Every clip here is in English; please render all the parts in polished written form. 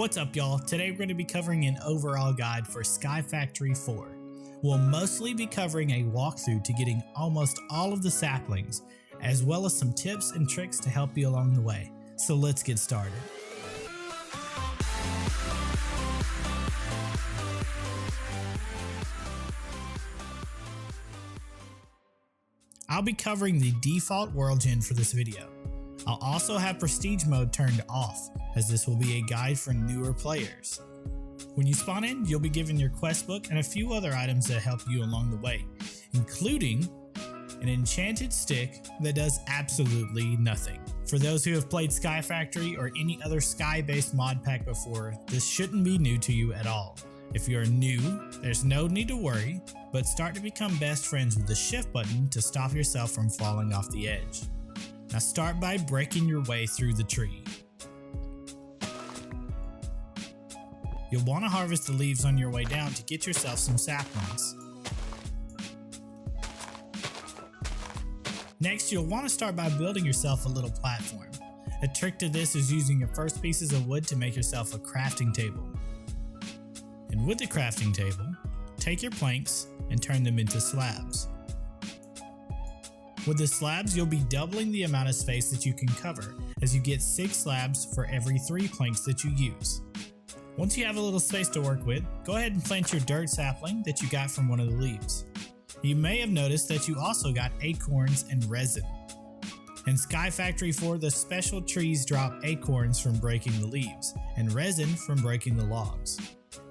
What's up y'all? Today we're going to be covering an overall guide for SkyFactory 4. We'll mostly be covering a walkthrough to getting almost all of the saplings, as well as some tips and tricks to help you along the way. So let's get started. I'll be covering the default world gen for this video. I'll also have prestige mode turned off, as this will be a guide for newer players. When you spawn in, you'll be given your quest book and a few other items that help you along the way, including an enchanted stick that does absolutely nothing. For those who have played SkyFactory or any other sky-based mod pack before, this shouldn't be new to you at all. If you're new, there's no need to worry, but start to become best friends with the shift button to stop yourself from falling off the edge. Now start by breaking your way through the tree. You'll want to harvest the leaves on your way down to get yourself some saplings. Next, you'll want to start by building yourself a little platform. A trick to this is using your first pieces of wood to make yourself a crafting table. And with the crafting table, take your planks and turn them into slabs. With the slabs, you'll be doubling the amount of space that you can cover, as you get 6 slabs for every 3 planks that you use. Once you have a little space to work with, go ahead and plant your dirt sapling that you got from one of the leaves. You may have noticed that you also got acorns and resin. In SkyFactory 4, the special trees drop acorns from breaking the leaves, and resin from breaking the logs.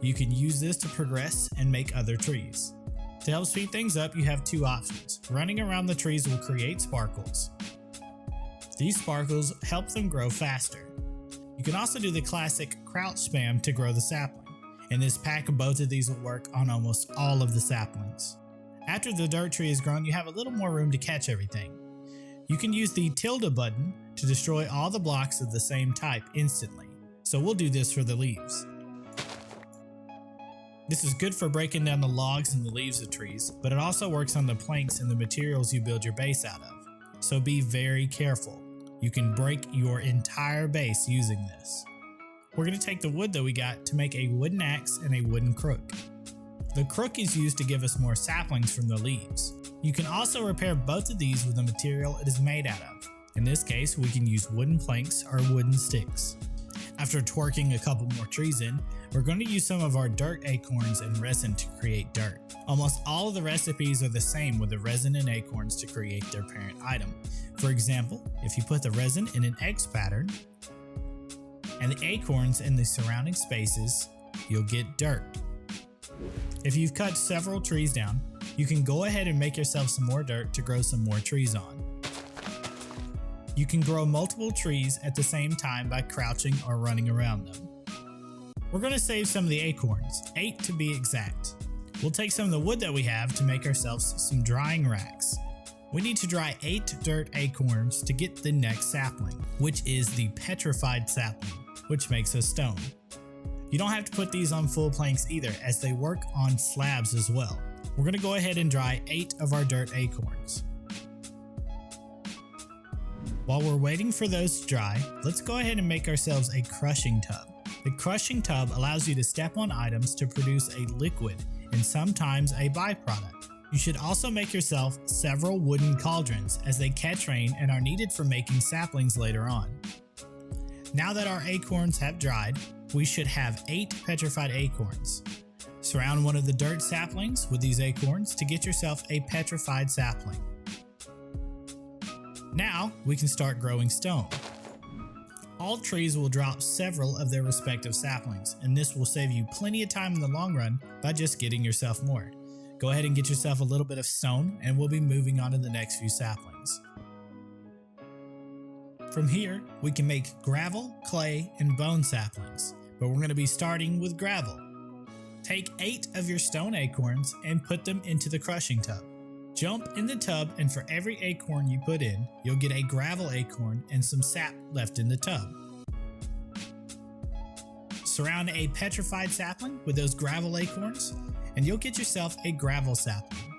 You can use this to progress and make other trees. To help speed things up, you have 2 options. Running around the trees will create sparkles. These sparkles help them grow faster. You can also do the classic crouch spam to grow the sapling. In this pack, both of these will work on almost all of the saplings. After the dirt tree is grown, you have a little more room to catch everything. You can use the tilde button to destroy all the blocks of the same type instantly. So we'll do this for the leaves. This is good for breaking down the logs and the leaves of trees, but it also works on the planks and the materials you build your base out of. So be very careful. You can break your entire base using this. We're going to take the wood that we got to make a wooden axe and a wooden crook. The crook is used to give us more saplings from the leaves. You can also repair both of these with the material it is made out of. In this case, we can use wooden planks or wooden sticks. After twerking a couple more trees in, we're going to use some of our dirt acorns and resin to create dirt. Almost all of the recipes are the same with the resin and acorns to create their parent item. For example, if you put the resin in an X pattern and the acorns in the surrounding spaces, you'll get dirt. If you've cut several trees down, you can go ahead and make yourself some more dirt to grow some more trees on. You can grow multiple trees at the same time by crouching or running around them. We're going to save some of the acorns, 8 to be exact. We'll take some of the wood that we have to make ourselves some drying racks. We need to dry 8 dirt acorns to get the next sapling, which is the petrified sapling, which makes a stone. You don't have to put these on full planks either, as they work on slabs as well. We're going to go ahead and dry 8 of our dirt acorns. While we're waiting for those to dry, let's go ahead and make ourselves a crushing tub. The crushing tub allows you to step on items to produce a liquid and sometimes a byproduct. You should also make yourself several wooden cauldrons, as they catch rain and are needed for making saplings later on. Now that our acorns have dried, we should have 8 petrified acorns. Surround one of the dirt saplings with these acorns to get yourself a petrified sapling. Now we can start growing stone. All trees will drop several of their respective saplings, and this will save you plenty of time in the long run by just getting yourself more. Go ahead and get yourself a little bit of stone, and we'll be moving on to the next few saplings. From here, we can make gravel, clay, and bone saplings, but we're going to be starting with gravel. Take 8 of your stone acorns and put them into the crushing tub. Jump in the tub, and for every acorn you put in, you'll get a gravel acorn and some sap left in the tub. Surround a petrified sapling with those gravel acorns, and you'll get yourself a gravel sapling.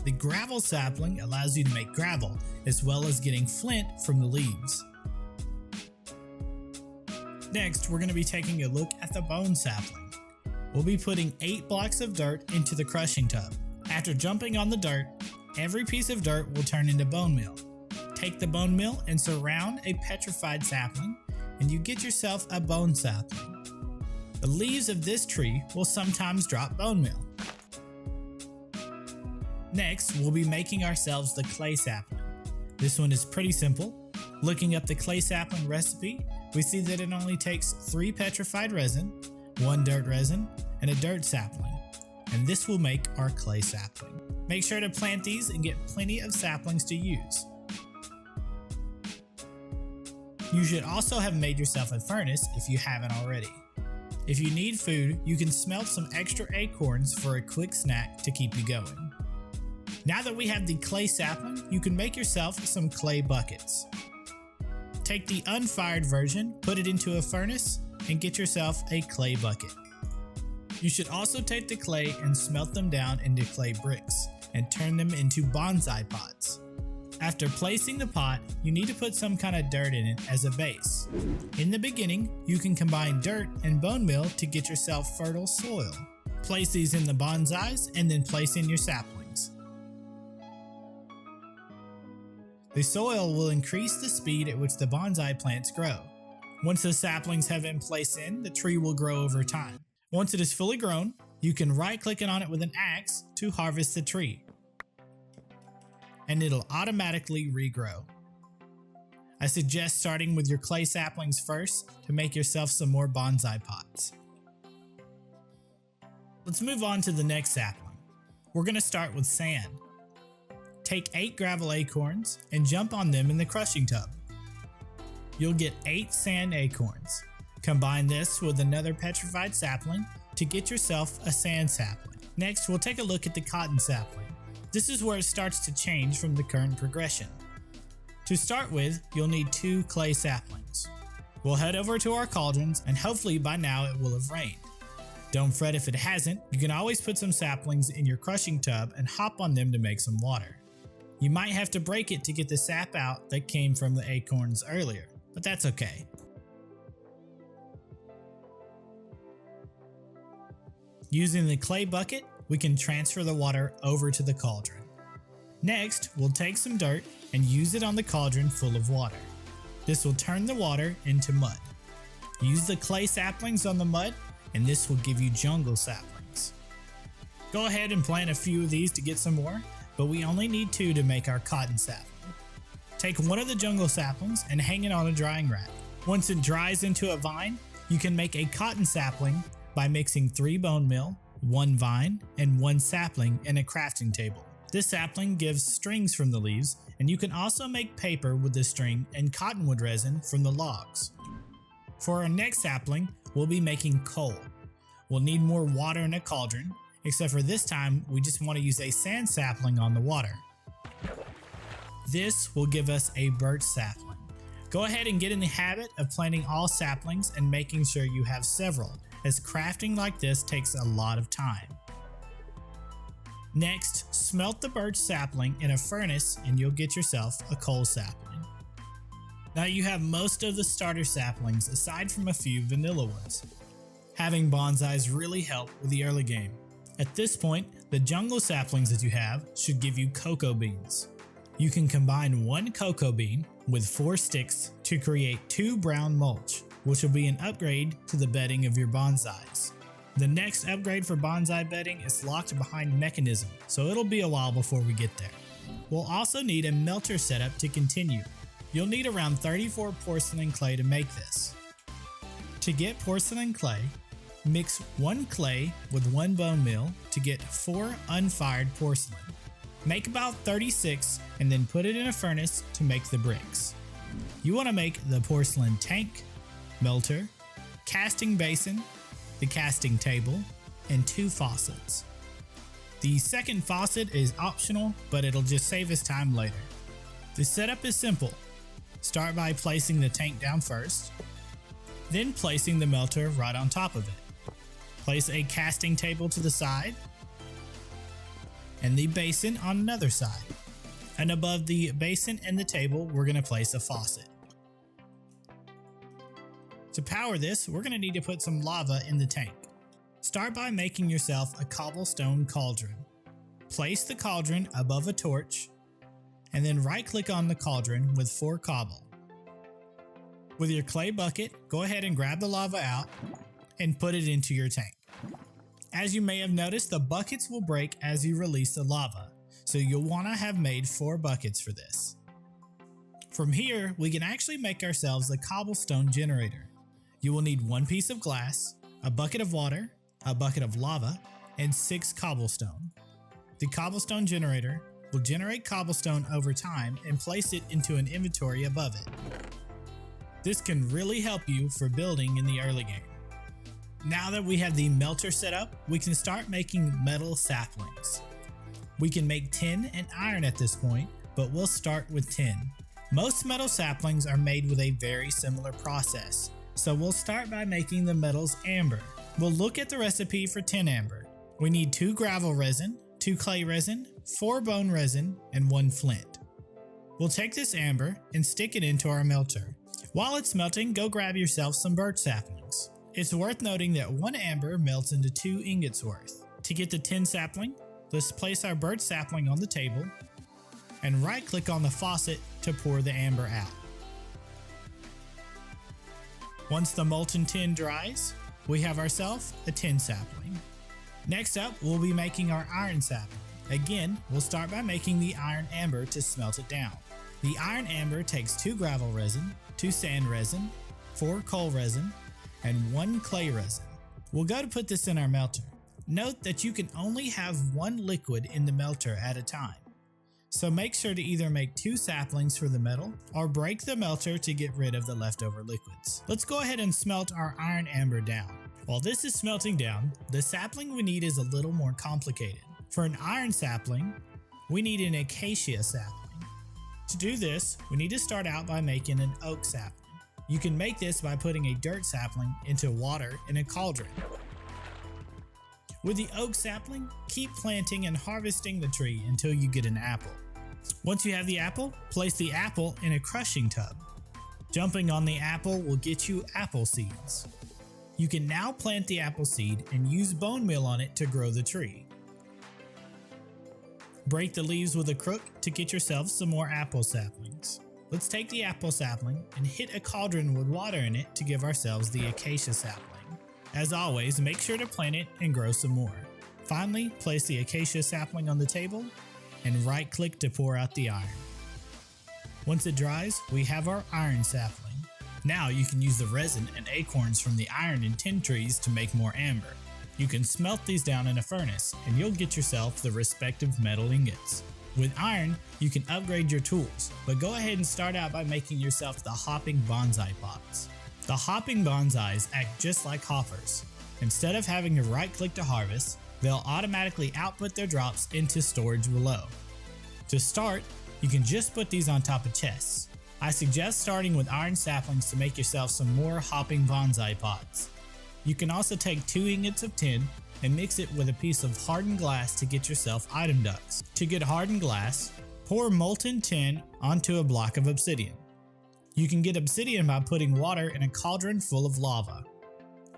The gravel sapling allows you to make gravel, as well as getting flint from the leaves. Next, we're going to be taking a look at the bone sapling. We'll be putting 8 blocks of dirt into the crushing tub. After jumping on the dirt, every piece of dirt will turn into bone meal. Take the bone meal and surround a petrified sapling, and you get yourself a bone sapling. The leaves of this tree will sometimes drop bone meal. Next, we'll be making ourselves the clay sapling. This one is pretty simple. Looking up the clay sapling recipe, we see that it only takes 3 petrified resin, 1 dirt resin, and a dirt sapling, and this will make our clay sapling. Make sure to plant these and get plenty of saplings to use. You should also have made yourself a furnace if you haven't already. If you need food, you can smelt some extra acorns for a quick snack to keep you going. Now that we have the clay sapling, you can make yourself some clay buckets. Take the unfired version, put it into a furnace, and get yourself a clay bucket. You should also take the clay and smelt them down into clay bricks, and turn them into bonsai pots. After placing the pot, you need to put some kind of dirt in it as a base. In the beginning, you can combine dirt and bone meal to get yourself fertile soil. Place these in the bonsais and then place in your saplings. The soil will increase the speed at which the bonsai plants grow. Once the saplings have been placed in, the tree will grow over time. Once it is fully grown, you can right-click on it with an axe to harvest the tree, and it'll automatically regrow. I suggest starting with your clay saplings first to make yourself some more bonsai pots. Let's move on to the next sapling. We're going to start with sand. Take 8 gravel acorns and jump on them in the crushing tub. You'll get 8 sand acorns. Combine this with another petrified sapling to get yourself a sand sapling. Next, we'll take a look at the cotton sapling. This is where it starts to change from the current progression. To start with, you'll need 2 clay saplings. We'll head over to our cauldrons, and hopefully by now it will have rained. Don't fret if it hasn't, you can always put some saplings in your crushing tub and hop on them to make some water. You might have to break it to get the sap out that came from the acorns earlier, but that's okay. Using the clay bucket, we can transfer the water over to the cauldron. Next, we'll take some dirt and use it on the cauldron full of water. This will turn the water into mud. Use the clay saplings on the mud, and this will give you jungle saplings. Go ahead and plant a few of these to get some more, but we only need 2 to make our cotton sapling. Take one of the jungle saplings and hang it on a drying rack. Once it dries into a vine, you can make a cotton sapling by mixing 3 bone meal, 1 vine, and 1 sapling in a crafting table. This sapling gives strings from the leaves, and you can also make paper with the string and cottonwood resin from the logs. For our next sapling, we'll be making coal. We'll need more water in a cauldron, except for this time we just want to use a sand sapling on the water. This will give us a birch sapling. Go ahead and get in the habit of planting all saplings and making sure you have several, as crafting like this takes a lot of time. Next, smelt the birch sapling in a furnace and you'll get yourself a coal sapling. Now you have most of the starter saplings aside from a few vanilla ones. Having bonsais really help with the early game. At this point, the jungle saplings that you have should give you cocoa beans. You can combine 1 cocoa bean with 4 sticks to create 2 brown mulch, which will be an upgrade to the bedding of your bonsais. The next upgrade for bonsai bedding is locked behind mechanism, so it'll be a while before we get there. We'll also need a melter setup to continue. You'll need around 34 porcelain clay to make this. To get porcelain clay, mix 1 clay with 1 bone meal to get 4 unfired porcelain. Make about 36 and then put it in a furnace to make the bricks. You want to make the porcelain tank, melter, casting basin, the casting table, and 2 faucets. The second faucet is optional, but it'll just save us time later. The setup is simple. Start by placing the tank down first, then placing the melter right on top of it. Place a casting table to the side, and the basin on another side. And above the basin and the table, we're going to place a faucet. To power this, we're going to need to put some lava in the tank. Start by making yourself a cobblestone cauldron. Place the cauldron above a torch, and then right-click on the cauldron with 4 cobble. With your clay bucket, go ahead and grab the lava out and put it into your tank. As you may have noticed, the buckets will break as you release the lava, so you'll want to have made 4 buckets for this. From here, we can actually make ourselves a cobblestone generator. You will need 1 piece of glass, a bucket of water, a bucket of lava, and 6 cobblestone. The cobblestone generator will generate cobblestone over time and place it into an inventory above it. This can really help you for building in the early game. Now that we have the melter set up, we can start making metal saplings. We can make tin and iron at this point, but we'll start with tin. Most metal saplings are made with a very similar process, so we'll start by making the metals amber. We'll look at the recipe for tin amber. We need 2 gravel resin, 2 clay resin, 4 bone resin, and 1 flint. We'll take this amber and stick it into our melter. While it's melting, go grab yourself some birch saplings. It's worth noting that 1 amber melts into 2 ingots worth. To get the tin sapling, let's place our birch sapling on the table and right-click on the faucet to pour the amber out. Once the molten tin dries, we have ourselves a tin sapling. Next up, we'll be making our iron sapling. Again, we'll start by making the iron amber to smelt it down. The iron amber takes 2 gravel resin, 2 sand resin, 4 coal resin, and 1 clay resin. We'll go to put this in our melter. Note that you can only have 1 liquid in the melter at a time. So make sure to either make 2 saplings for the metal or break the melter to get rid of the leftover liquids. Let's go ahead and smelt our iron amber down. While this is smelting down, the sapling we need is a little more complicated. For an iron sapling, we need an acacia sapling. To do this, we need to start out by making an oak sapling. You can make this by putting a dirt sapling into water in a cauldron. With the oak sapling, keep planting and harvesting the tree until you get an apple. Once you have the apple, place the apple in a crushing tub. Jumping on the apple will get you apple seeds. You can now plant the apple seed and use bone meal on it to grow the tree. Break the leaves with a crook to get yourself some more apple saplings. Let's take the apple sapling and hit a cauldron with water in it to give ourselves the acacia sapling. As always, make sure to plant it and grow some more. Finally, place the acacia sapling on the table and right-click to pour out the iron. Once it dries, we have our iron sapling. Now you can use the resin and acorns from the iron and tin trees to make more amber. You can smelt these down in a furnace and you'll get yourself the respective metal ingots. With iron, you can upgrade your tools, but go ahead and start out by making yourself the hopping bonsai pots. The hopping bonsais act just like hoppers. Instead of having to right-click to harvest, they'll automatically output their drops into storage below. To start, you can just put these on top of chests. I suggest starting with iron saplings to make yourself some more hopping bonsai pots. You can also take 2 ingots of tin and mix it with a piece of hardened glass to get yourself item ducts. To get hardened glass, pour molten tin onto a block of obsidian. You can get obsidian by putting water in a cauldron full of lava.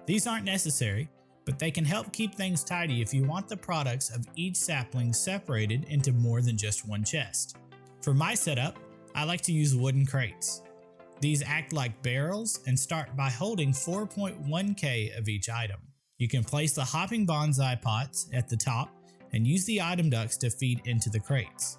These aren't necessary, but they can help keep things tidy if you want the products of each sapling separated into more than just one chest. For my setup, I like to use wooden crates. These act like barrels and start by holding 4.1k of each item. You can place the hopping bonsai pots at the top and use the item ducts to feed into the crates.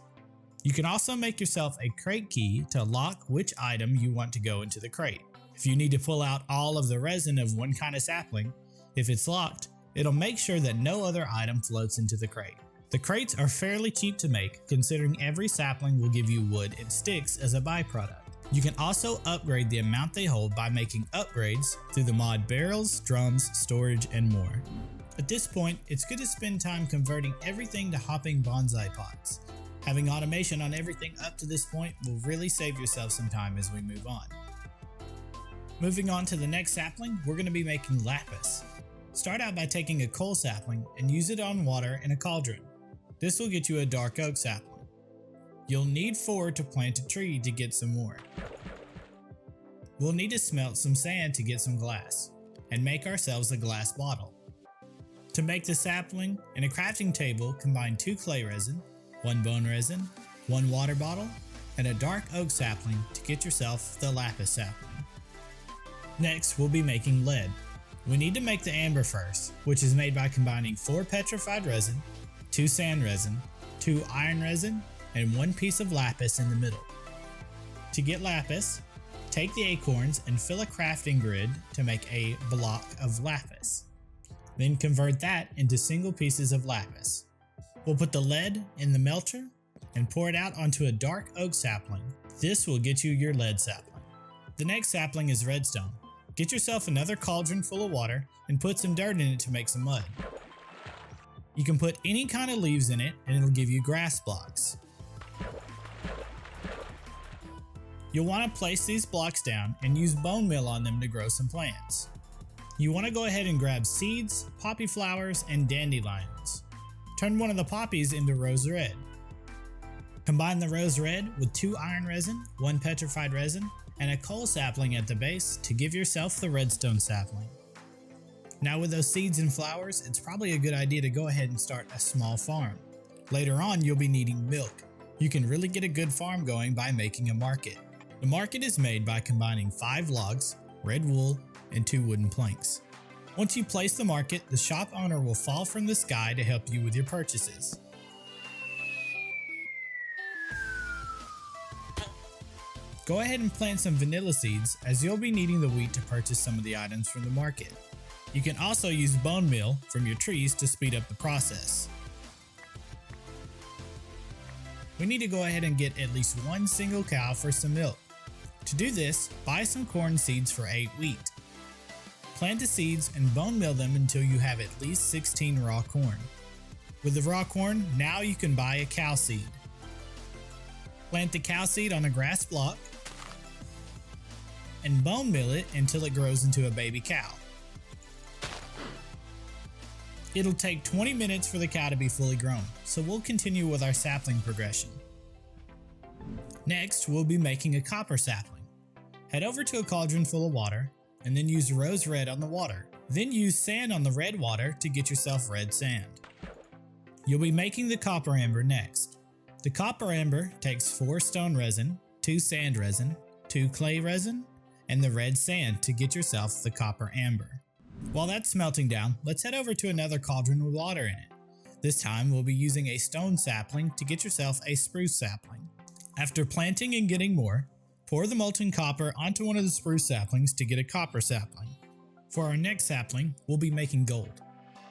You can also make yourself a crate key to lock which item you want to go into the crate. If you need to pull out all of the resin of one kind of sapling, if it's locked, it'll make sure that no other item floats into the crate. The crates are fairly cheap to make, considering every sapling will give you wood and sticks as a byproduct. You can also upgrade the amount they hold by making upgrades through the mod barrels, drums, storage, and more. At this point, it's good to spend time converting everything to hopping bonsai pots. Having automation on everything up to this point will really save yourself some time as we move on. Moving on to the next sapling, we're going to be making lapis. Start out by taking a coal sapling and use it on water in a cauldron. This will get you a dark oak sapling. You'll need 4 to plant a tree to get some more. We'll need to smelt some sand to get some glass, and make ourselves a glass bottle. To make the sapling, in a crafting table, combine 2 clay resin, 1 bone resin, 1 water bottle, and a dark oak sapling to get yourself the lapis sapling. Next, we'll be making lead. We need to make the amber first, which is made by combining 4 petrified resin, 2 sand resin, 2 iron resin, and 1 piece of lapis in the middle. To get lapis, take the acorns and fill a crafting grid to make a block of lapis. Then convert that into single pieces of lapis. We'll put the lead in the melter and pour it out onto a dark oak sapling. This will get you your lead sapling. The next sapling is redstone. Get yourself another cauldron full of water and put some dirt in it to make some mud. You can put any kind of leaves in it and it'll give you grass blocks. You'll want to place these blocks down and use bone meal on them to grow some plants. You want to go ahead and grab seeds, poppy flowers, and dandelions. Turn one of the poppies into rose red. Combine the rose red with 2 iron resin, 1 petrified resin, and a coal sapling at the base to give yourself the redstone sapling. Now with those seeds and flowers, it's probably a good idea to go ahead and start a small farm. Later on, you'll be needing milk. You can really get a good farm going by making a market. The market is made by combining 5 logs, red wool, and 2 wooden planks. Once you place the market, the shop owner will fall from the sky to help you with your purchases. Go ahead and plant some vanilla seeds, as you'll be needing the wheat to purchase some of the items from the market. You can also use bone meal from your trees to speed up the process. We need to go ahead and get at least 1 single cow for some milk. To do this, buy some corn seeds for 8 wheat. Plant the seeds and bone meal them until you have at least 16 raw corn. With the raw corn, now you can buy a cow seed. Plant the cow seed on a grass block and bone meal it until it grows into a baby cow. It'll take 20 minutes for the cow to be fully grown, so we'll continue with our sapling progression. Next, we'll be making a copper sapling. Head over to a cauldron full of water, and then use rose red on the water. Then use sand on the red water to get yourself red sand. You'll be making the copper amber next. The copper amber takes 4 stone resin, 2 sand resin, 2 clay resin, and the red sand to get yourself the copper amber. While that's melting down, let's head over to another cauldron with water in it. This time we'll be using a stone sapling to get yourself a spruce sapling. After planting and getting more, pour the molten copper onto one of the spruce saplings to get a copper sapling. For our next sapling, we'll be making gold.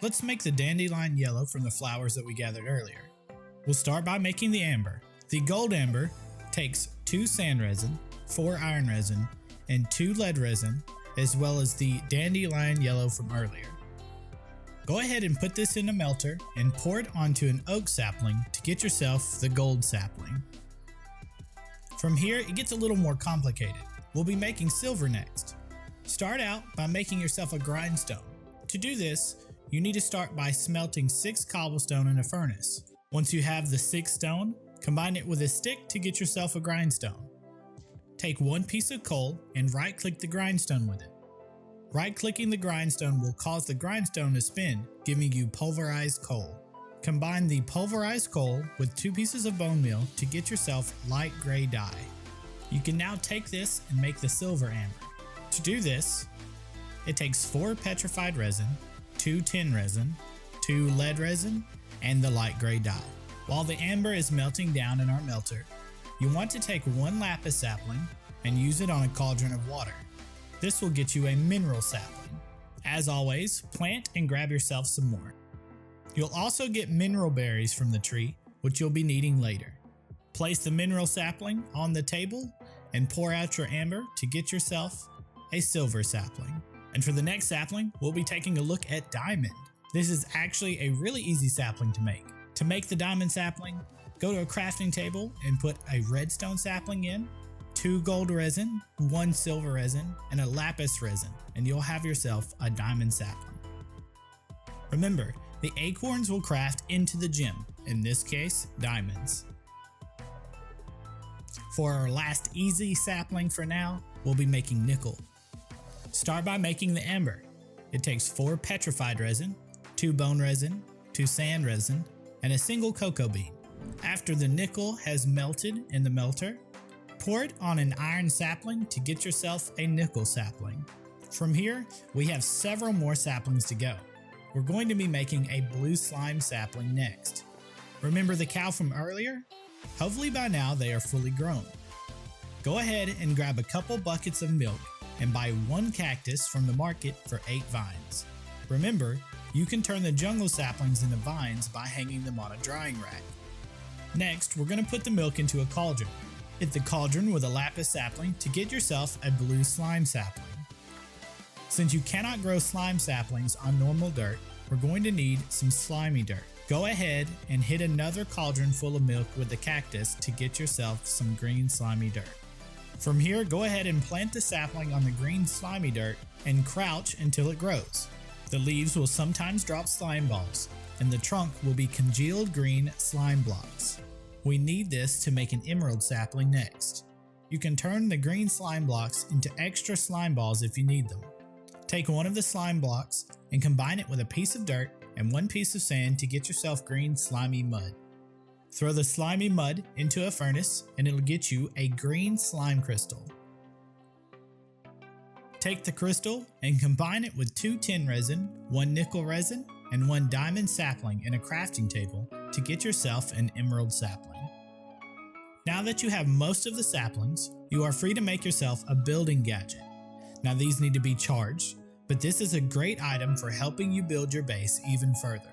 Let's make the dandelion yellow from the flowers that we gathered earlier. We'll start by making the amber. The gold amber takes 2 sand resin, 4 iron resin, and 2 lead resin, as well as the dandelion yellow from earlier. Go ahead and put this in a melter and pour it onto an oak sapling to get yourself the gold sapling. From here, it gets a little more complicated. We'll be making silver next. Start out by making yourself a grindstone. To do this, you need to start by smelting 6 cobblestone in a furnace. Once you have the 6 stone, combine it with a stick to get yourself a grindstone. Take 1 piece of coal and right-click the grindstone with it. Right-clicking the grindstone will cause the grindstone to spin, giving you pulverized coal. Combine the pulverized coal with 2 pieces of bone meal to get yourself light gray dye. You can now take this and make the silver amber. To do this, it takes 4 petrified resin, 2 tin resin, 2 lead resin, and the light gray dye. While the amber is melting down in our melter, you want to take 1 lapis sapling and use it on a cauldron of water. This will get you a mineral sapling. As always, plant and grab yourself some more. You'll also get mineral berries from the tree, which you'll be needing later. Place the mineral sapling on the table and pour out your amber to get yourself a silver sapling. And for the next sapling, we'll be taking a look at diamond. This is actually a really easy sapling to make. To make the diamond sapling, go to a crafting table and put a redstone sapling in, 2 gold resin, 1 silver resin, and a lapis resin, and you'll have yourself a diamond sapling. Remember, the acorns will craft into the gem, in this case, diamonds. For our last easy sapling for now, we'll be making nickel. Start by making the ember. It takes 4 petrified resin, 2 bone resin, 2 sand resin, and a single cocoa bean. After the nickel has melted in the melter, pour it on an iron sapling to get yourself a nickel sapling. From here, we have several more saplings to go. We're going to be making a blue slime sapling next. Remember the cow from earlier? Hopefully by now they are fully grown. Go ahead and grab a couple buckets of milk and buy 1 cactus from the market for 8 vines. Remember, you can turn the jungle saplings into vines by hanging them on a drying rack. Next, we're going to put the milk into a cauldron. Hit the cauldron with a lapis sapling to get yourself a blue slime sapling. Since you cannot grow slime saplings on normal dirt, we're going to need some slimy dirt. Go ahead and hit another cauldron full of milk with the cactus to get yourself some green slimy dirt. From here, go ahead and plant the sapling on the green slimy dirt and crouch until it grows. The leaves will sometimes drop slime balls, and the trunk will be congealed green slime blocks. We need this to make an emerald sapling next. You can turn the green slime blocks into extra slime balls if you need them. Take one of the slime blocks and combine it with a piece of dirt and 1 piece of sand to get yourself green slimy mud. Throw the slimy mud into a furnace and it'll get you a green slime crystal. Take the crystal and combine it with 2 tin resin, 1 nickel resin, and 1 diamond sapling in a crafting table to get yourself an emerald sapling. Now that you have most of the saplings, you are free to make yourself a building gadget. Now these need to be charged, but this is a great item for helping you build your base even further.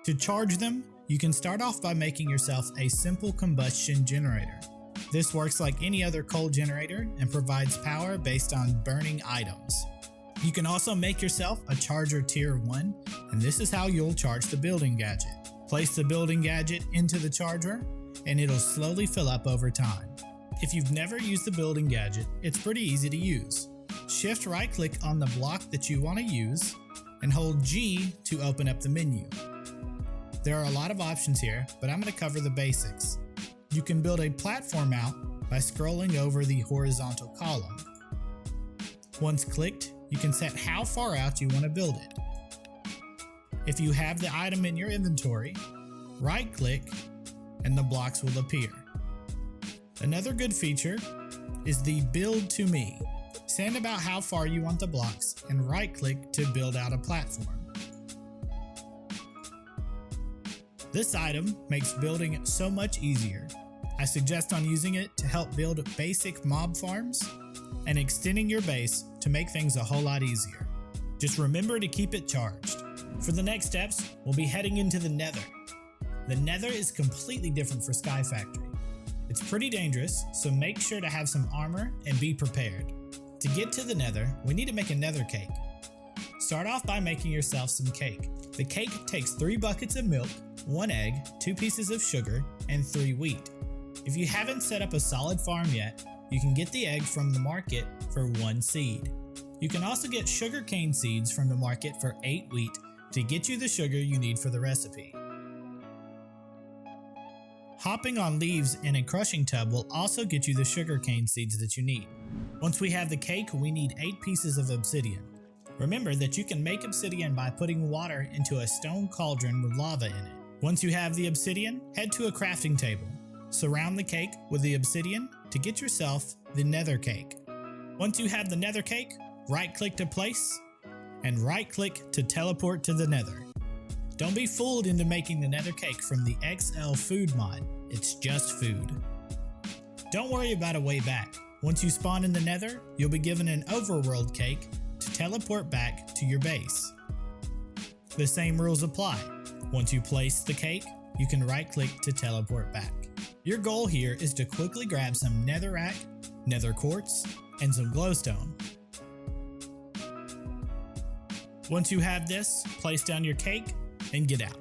To charge them, you can start off by making yourself a simple combustion generator. This works like any other coal generator and provides power based on burning items. You can also make yourself a charger tier 1, and this is how you'll charge the building gadget. Place the building gadget into the charger, and it'll slowly fill up over time. If you've never used the building gadget, it's pretty easy to use. Shift right click on the block that you want to use and hold G to open up the menu. There are a lot of options here, but I'm going to cover the basics. You can build a platform out by scrolling over the horizontal column. Once clicked, you can set how far out you want to build it. If you have the item in your inventory, right click and the blocks will appear. Another good feature is the build to me. Stand about how far you want the blocks and right click to build out a platform. This item makes building so much easier. I suggest on using it to help build basic mob farms and extending your base to make things a whole lot easier. Just remember to keep it charged. For the next steps, we'll be heading into the Nether. The Nether is completely different for SkyFactory. It's pretty dangerous, so make sure to have some armor and be prepared. To get to the Nether, we need to make a Nether cake. Start off by making yourself some cake. The cake takes 3 buckets of milk, 1 egg, 2 pieces of sugar, and 3 wheat. If you haven't set up a solid farm yet, you can get the egg from the market for 1 seed. You can also get sugarcane seeds from the market for 8 wheat to get you the sugar you need for the recipe. Hopping on leaves in a crushing tub will also get you the sugarcane seeds that you need. Once we have the cake, we need 8 pieces of obsidian. Remember that you can make obsidian by putting water into a stone cauldron with lava in it. Once you have the obsidian, head to a crafting table. Surround the cake with the obsidian to get yourself the nether cake. Once you have the nether cake, right-click to place, and right-click to teleport to the nether. Don't be fooled into making the nether cake from the XL food mod, it's just food. Don't worry about a way back. Once you spawn in the nether, you'll be given an overworld cake to teleport back to your base. The same rules apply. Once you place the cake, you can right-click to teleport back. Your goal here is to quickly grab some netherrack, nether quartz, and some glowstone. Once you have this, place down your cake and get out.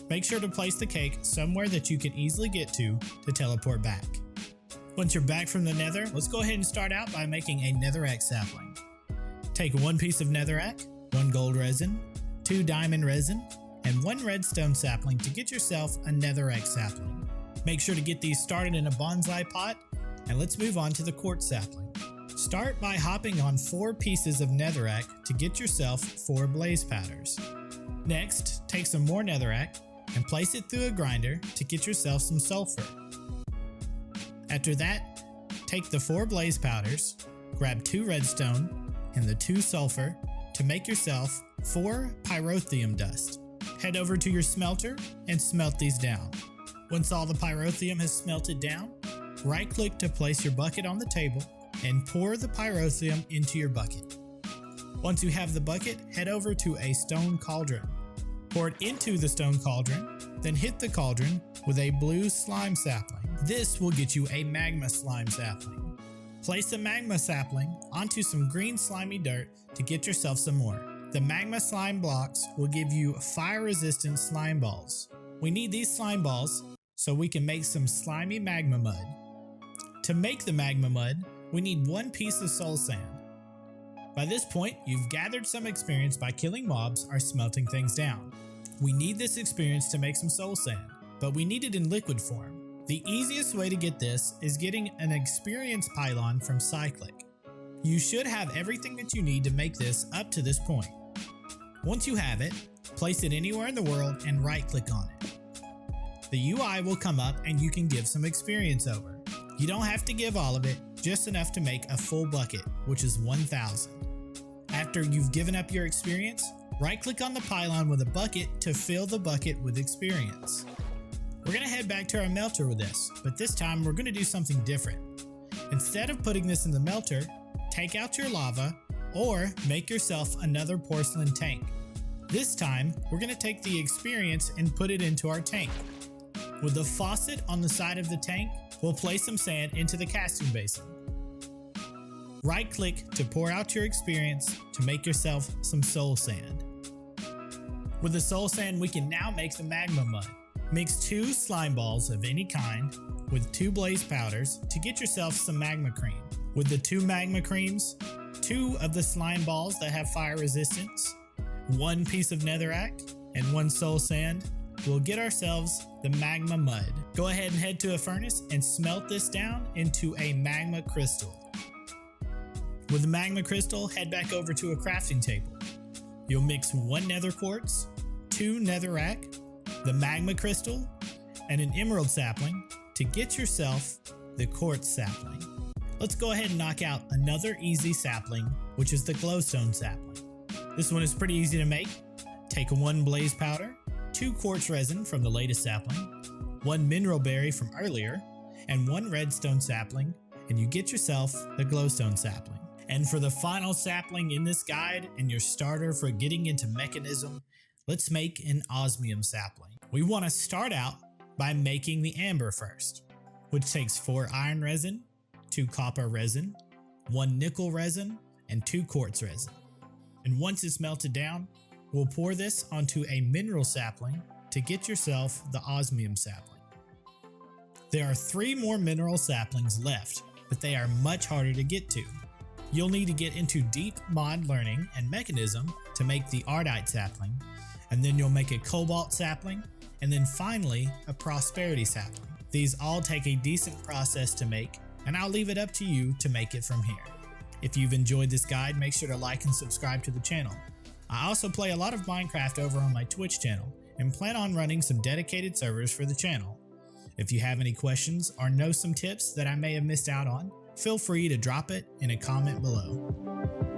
Make sure to place the cake somewhere that you can easily get to teleport back. Once you're back from the nether, let's go ahead and start out by making a netherrack sapling. Take 1 piece of netherrack, 1 gold resin, 2 diamond resin, and 1 redstone sapling to get yourself a netherrack sapling. Make sure to get these started in a bonsai pot And let's move on to the quartz sapling. Start by hopping on 4 pieces of netherrack to get yourself 4 blaze powders. Next, take some more netherrack and place it through a grinder to get yourself some sulfur. After that, take the 4 blaze powders, grab 2 redstone and the 2 sulfur to make yourself 4 pyrotheum dust. Head over to your smelter and smelt these down. Once all the pyrotheum has smelted down, right-click to place your bucket on the table and pour the pyrotheum into your bucket. Once you have the bucket, head over to a stone cauldron. Pour it into the stone cauldron, then hit the cauldron with a blue slime sapling. This will get you a magma slime sapling. Place a magma sapling onto some green slimy dirt to get yourself some more. The magma slime blocks will give you fire-resistant slime balls. We need these slime balls so we can make some slimy magma mud. To make the magma mud, we need 1 piece of soul sand. By this point, you've gathered some experience by killing mobs or smelting things down. We need this experience to make some soul sand, but we need it in liquid form. The easiest way to get this is getting an experience pylon from Cyclic. You should have everything that you need to make this up to this point. Once you have it, place it anywhere in the world and right-click on it. The UI will come up and you can give some experience over. You don't have to give all of it, just enough to make a full bucket, which is 1,000. After you've given up your experience, right-click on the pylon with a bucket to fill the bucket with experience. We're going to head back to our melter with this, but this time we're going to do something different. Instead of putting this in the melter, take out your lava or make yourself another porcelain tank. This time, we're going to take the experience and put it into our tank. With the faucet on the side of the tank, we'll place some sand into the casting basin. Right-click to pour out your experience to make yourself some soul sand. With the soul sand, we can now make the magma mud. Mix 2 slime balls of any kind with 2 blaze powders to get yourself some magma cream. With the 2 magma creams, 2 of the slime balls that have fire resistance, 1 piece of netherrack, and 1 soul sand, we'll get ourselves the magma mud. Go ahead and head to a furnace and smelt this down into a magma crystal. With the magma crystal, head back over to a crafting table. You'll mix 1 nether quartz, 2 netherrack, the magma crystal, and an emerald sapling to get yourself the quartz sapling. Let's go ahead and knock out another easy sapling, which is the glowstone sapling. This one is pretty easy to make. Take 1 blaze powder, 2 quartz resin from the latest sapling, 1 mineral berry from earlier, and 1 redstone sapling, and you get yourself the glowstone sapling. And for the final sapling in this guide and your starter for getting into mechanism, let's make an osmium sapling. We want to start out by making the amber first, which takes 4 iron resin, 2 copper resin, 1 nickel resin, and 2 quartz resin. And once it's melted down, we'll pour this onto a mineral sapling to get yourself the osmium sapling. There are 3 more mineral saplings left, but they are much harder to get to. You'll need to get into deep mod learning and mechanism to make the ardite sapling, and then you'll make a cobalt sapling, and then finally a prosperity sapling. These all take a decent process to make, and I'll leave it up to you to make it from here. If you've enjoyed this guide, make sure to like and subscribe to the channel. I also play a lot of Minecraft over on my Twitch channel and plan on running some dedicated servers for the channel. If you have any questions or know some tips that I may have missed out on, feel free to drop it in a comment below.